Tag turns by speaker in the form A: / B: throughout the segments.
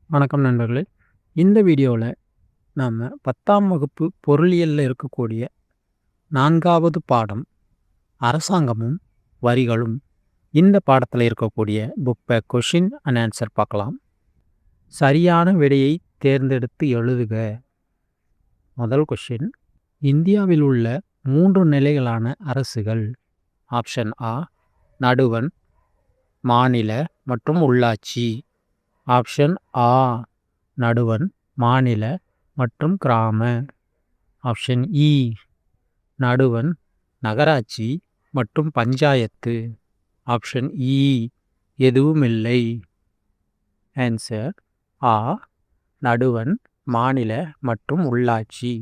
A: வணக்கம் நண்பர்களே. இந்த வீடியோவில் நாம் 10ஆம் வகுப்பு பொருளியலில் இருக்கக்கூடிய 4வது பாடம் அரசாங்கமும் வரிகளும் இந்த பாடத்தில் இருக்கக்கூடிய புக் கொஷின் அண்ட் ஆன்சர் பார்க்கலாம். சரியான விடையை தேர்ந்தெடுத்து எழுதுக. முதல் கொஷின், இந்தியாவில் உள்ள 3 நிலைகளான அரசுகள். ஆப்ஷன் ஆ நடுவண், மாநில மற்றும் உள்ளாட்சி. ஆப்ஷன் ஆ நடுவண், மாநில மற்றும் கிராம. ஆப்ஷன் இ நடுவண், நகராட்சி மற்றும் பஞ்சாயத்து. ஆப்ஷன் இ எதுவுமில்லை. ஆன்சர் ஆ நடுவண், மாநில மற்றும் உள்ளாட்சி.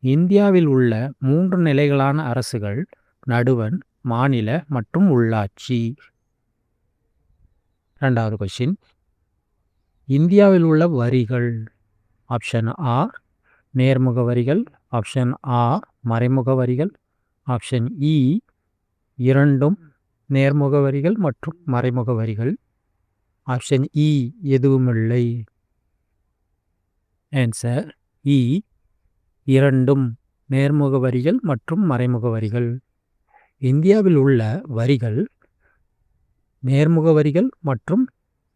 A: இந்தியாவில் உள்ள 3 நிலைகளான அரசுகள் நடுவண், மாநில மற்றும் உள்ளாட்சி. இரண்டாவது கொஸ்டின், இந்தியாவில் உள்ள வரிகள். ஆப்ஷன் ஆ நேர்முக வரிகள். ஆப்ஷன் ஆ மறைமுக வரிகள். ஆப்ஷன் இ இரண்டும் நேர்முக வரிகள் மற்றும் மறைமுக வரிகள். ஆப்ஷன் இ எதுவுமில்லை. ஆன்சர் இ இரண்டும் நேர்முக வரிகள் மற்றும் மறைமுக வரிகள். இந்தியாவில் உள்ள வரிகள் நேர்முக வரிகள் மற்றும்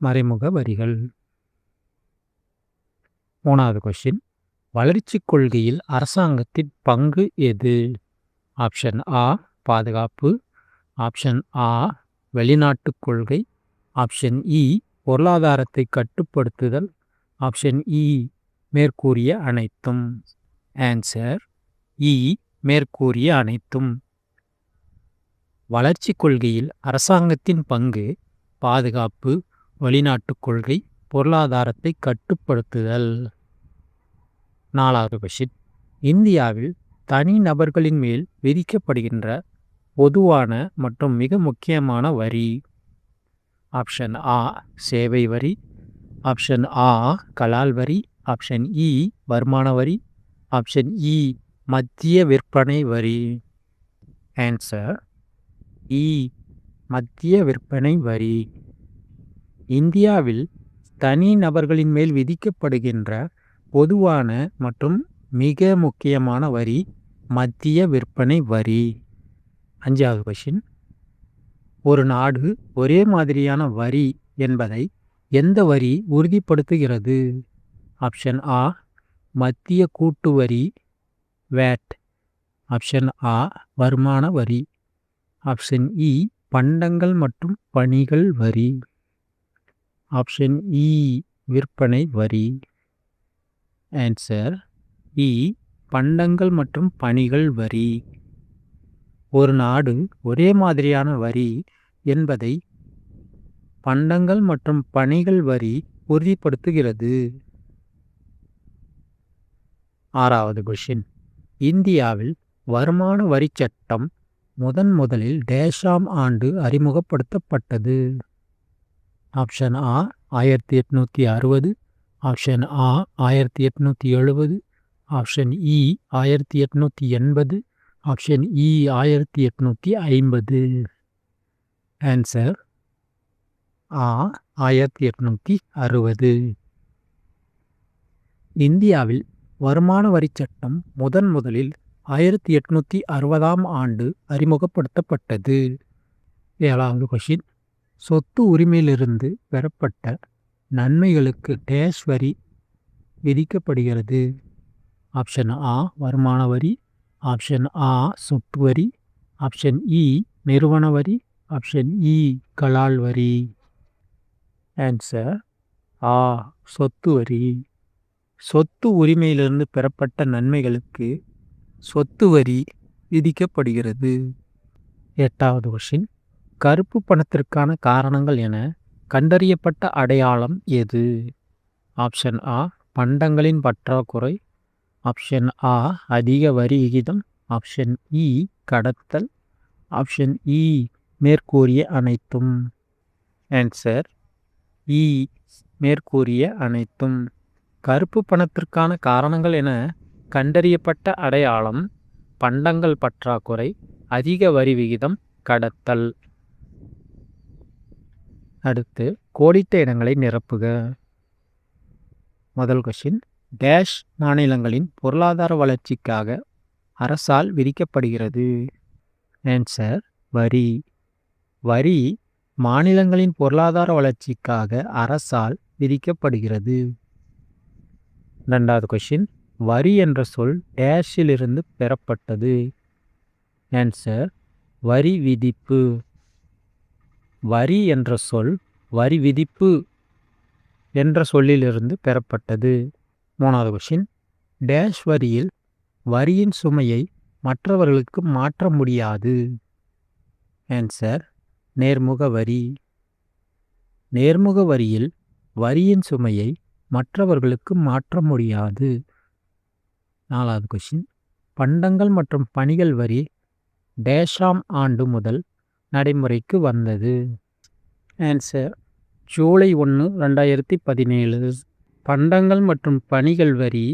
A: மறைமுக வரிகள். மூணாவது கொஸ்டின், வளர்ச்சி கொள்கையில் அரசாங்கத்தின் பங்கு எது? ஆப்ஷன் ஆ பாதுகாப்பு. ஆப்ஷன் ஆ வெளிநாட்டு கொள்கை. ஆப்ஷன் இ பொருளாதாரத்தை கட்டுப்படுத்துதல். ஆப்ஷன் இ மேற்கூறிய அனைத்தும். ஆன்சர் இ மேற்கூறிய அனைத்தும். வளர்ச்சி கொள்கையில் அரசாங்கத்தின் பங்கு பாதுகாப்பு, வெளிநாட்டு கொள்கை, பொருளாதாரத்தை கட்டுப்படுத்துதல். நாலாவது கொஸ்டின், இந்தியாவில் தனி நபர்களின் மேல் விதிக்கப்படுகின்ற பொதுவான மற்றும் மிக முக்கியமான வரி. ஆப்ஷன் ஆ சேவை வரி. ஆப்ஷன் ஆ கலால் வரி. ஆப்ஷன் இ வருமான வரி. ஆப்ஷன் இ மத்திய விற்பனை வரி. ஆன்சர் இ மத்திய விற்பனை வரி. இந்தியாவில் தனி நபர்களின் மேல் விதிக்கப்படுகின்ற பொதுவான மற்றும் மிக முக்கியமான வரி மத்திய விற்பனை வரி. அஞ்சாவது கொஸ்டின், ஒரு நாடு ஒரே மாதிரியான வரி என்பதை எந்த வரி உறுதிப்படுத்துகிறது? ஆப்ஷன் ஆ மத்திய கூட்டு வரி வேட். ஆப்ஷன் ஆ வருமான வரி. ஆப்ஷன் இ பண்டங்கள் மற்றும் பணிகள் வரி. ஆப்ஷன் இ விற்பனை வரி. ஆன்சர் இ பண்டங்கள் மற்றும் பணிகள் வரி. ஒரு நாடு ஒரே மாதிரியான வரி என்பதை பண்டங்கள் மற்றும் பணிகள் வரி உறுதிப்படுத்துகிறது. ஆறாவது கொஸ்டின், இந்தியாவில் வருமான வரி சட்டம் முதலில் டேஷாம் ஆண்டு அறிமுகப்படுத்தப்பட்டது? ஆப்ஷன் ஆ 1860. ஆப்ஷன் ஆ 1870. ஆப்ஷன் இ 1880. ஆப்ஷன் இ 1850. ஆன்சர் ஆ 1860. இந்தியாவில் வருமான வரி சட்டம் முதலில் 1860ஆம் ஆண்டு அறிமுகப்படுத்தப்பட்டது. ஏழாவது கொஸ்டின், சொத்து உரிமையிலிருந்து பெறப்பட்ட நன்மைகளுக்கு டேஷ் வரி விதிக்கப்படுகிறது? ஆப்ஷன் ஆ வருமான வரி. ஆப்ஷன் ஆ சொத்து வரி. ஆப்ஷன் இ நிறுவன வரி. ஆப்ஷன் இ கலால் வரி. ஆன்சர் ஆ சொத்து வரி. சொத்து உரிமையிலிருந்து பெறப்பட்ட நன்மைகளுக்கு சொத்து வரி விதிக்கப்படுகிறது. எட்டாவது கொஸ்டின், கருப்பு பணத்திற்கான காரணங்கள் என கண்டறியப்பட்ட அடையாளம் எது? ஆப்ஷன் ஆ பண்டங்களின் பற்றாக்குறை. ஆப்ஷன் ஆ அதிக வரி விகிதம். ஆப்ஷன் இ கடத்தல். ஆப்ஷன் இ மேற்கூறிய அனைத்தும். ஆன்சர் இ மேற்கூறிய அனைத்தும். கருப்பு பணத்திற்கான காரணங்கள் என கண்டறியப்பட்ட அடையாளம் பண்டங்கள் பற்றாக்குறை, அதிக வரி விகிதம், கடத்தல். அடுத்து கோடிட்ட இடங்களை நிரப்புக. முதல் கொஷின், டேஷ் மாநிலங்களின் பொருளாதார வளர்ச்சிக்காக அரசால் விதிக்கப்படுகிறது? ஆன்சர், வரி. வரி மாநிலங்களின் பொருளாதார வளர்ச்சிக்காக அரசால் விதிக்கப்படுகிறது. இரண்டாவது கொஷின், வரி என்ற சொல் டேஷிலிருந்து பெறப்பட்டது? ஆன்சர், வரி விதிப்பு. வரி என்ற சொல் வரி விதிப்பு என்ற சொல்லிலிருந்து பெறப்பட்டது. மூணாவது கொஷின், டேஷ் வரியில் வரியின் சுமையை மற்றவர்களுக்கு மாற்ற முடியாது? ஆன்சர், நேர்முக வரி. நேர்முக வரியில் வரியின் சுமையை மற்றவர்களுக்கு மாற்ற முடியாது. நாலாவது கொஷின், பண்டங்கள் மற்றும் பணிகள் வரி டேஷாம் ஆண்டு முதல் நடைமுறைக்கு வந்தது? ஆன்சர், ஜூலை 1, 2017. பண்டங்கள் மற்றும் பணிகள் வரி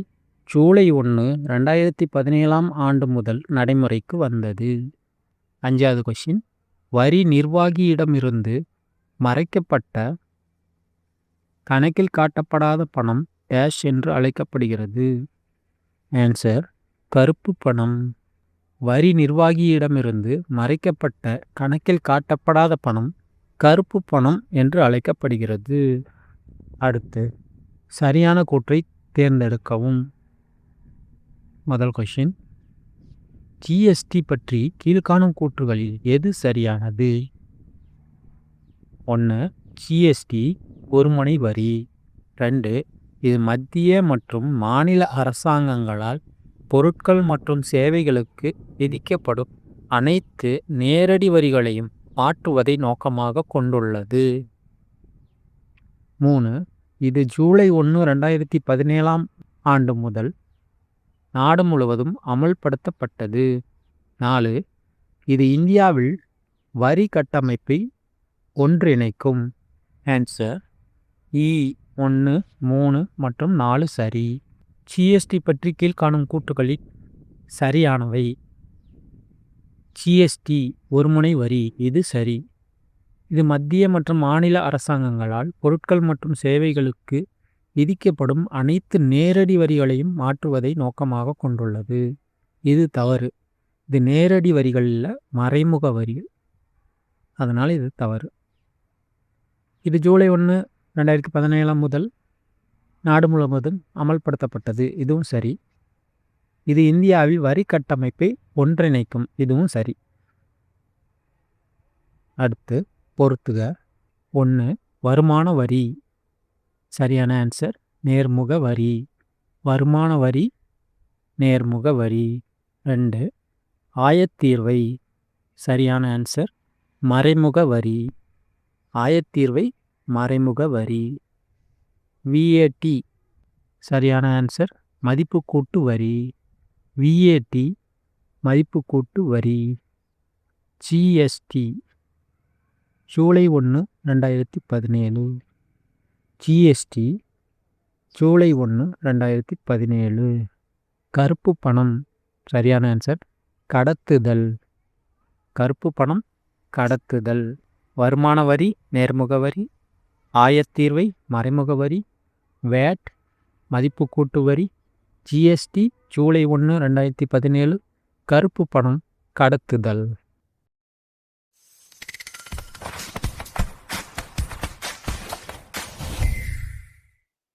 A: ஜூலை 1, 2017 ஆண்டு முதல் நடைமுறைக்கு வந்தது. அஞ்சாவது கொஷின், வரி நிர்வாகியிடமிருந்து மறைக்கப்பட்ட கணக்கில் காட்டப்படாத பணம் டேஷ் என்று அழைக்கப்படுகிறது? ஆன்சர், கருப்பு பணம். வரி நிர்வாகியிடமிருந்து மறைக்கப்பட்ட கணக்கில் காட்டப்படாத பணம் கருப்பு பணம் என்று அழைக்கப்படுகிறது. அடுத்து, சரியான கூற்றை தேர்ந்தெடுக்கவும். முதல் கொஷின், ஜிஎஸ்டி பற்றி கீழ்காணும் கூற்றுகளில் எது சரியானது? 1. ஜிஎஸ்டி ஒருமுனை வரி. 2. இது மத்திய மற்றும் மாநில அரசாங்கங்களால் பொருட்கள் மற்றும் சேவைகளுக்கு விதிக்கப்படும் அனைத்து நேரடி வரிகளையும் மாற்றுவதை நோக்கமாக கொண்டுள்ளது. 3. இது ஜூலை 1, 2017 ஆண்டு முதல் நாடு முழுவதும் அமல்படுத்தப்பட்டது. 4. இது இந்தியாவில் வரி கட்டமைப்பை ஒன்றிணைக்கும். ஆன்சர், இ 1, 3 மற்றும் 4 சரி. ஜிஎஸ்டி பற்றி கீழ்காணும் கூற்றுகளில் சரியானவை. ஜிஎஸ்டி ஒருமுனை வரி, இது சரி. இது மத்திய மற்றும் மாநில அரசாங்கங்களால் பொருட்கள் மற்றும் சேவைகளுக்கு விதிக்கப்படும் அனைத்து நேரடி வரிகளையும் மாற்றுவதை நோக்கமாக கொண்டுள்ளது. இது தவறு. இது நேரடி வரிகள் இல்ல, மறைமுக வரிகள். அதனால் இது தவறு. இது ஜூலை 1, 2017 முதல் நாடு முழுவதும் அமல்படுத்தப்பட்டது. இதுவும் சரி. இது இந்தியாவில் வரி கட்டமைப்பை ஒன்றிணைக்கும். இதுவும் சரி. அடுத்து, பொறுத்துக. 1. வருமான வரி. சரியான ஆன்சர், நேர்முக வரி. வருமான வரி, நேர்முக வரி. 2. ஆயத்தீர்வை. சரியான ஆன்சர், மறைமுக வரி. ஆயத்தீர்வை, மறைமுக வரி. விஏடி. சரியான ஆன்சர், மதிப்பு கூட்டு வரி. விஏடி, மதிப்பு கூட்டு வரி. ஜிஎஸ்டி ஜூலை 1, 2017. ஜிஎஸ்டி ஜூலை 1, 2017. கருப்பு பணம். சரியான ஆன்சர், கடத்துதல். கருப்பு பணம், கடத்துதல். வருமான வரி, நேர்முக வரி. ஆயத்தீர்வை, மறைமுக வரி. வேட், மதிப்பு கூட்டு வரி. ஜிஎஸ்டி ஜூலை 1, 2017. கருப்பு பணம், கடத்துதல்.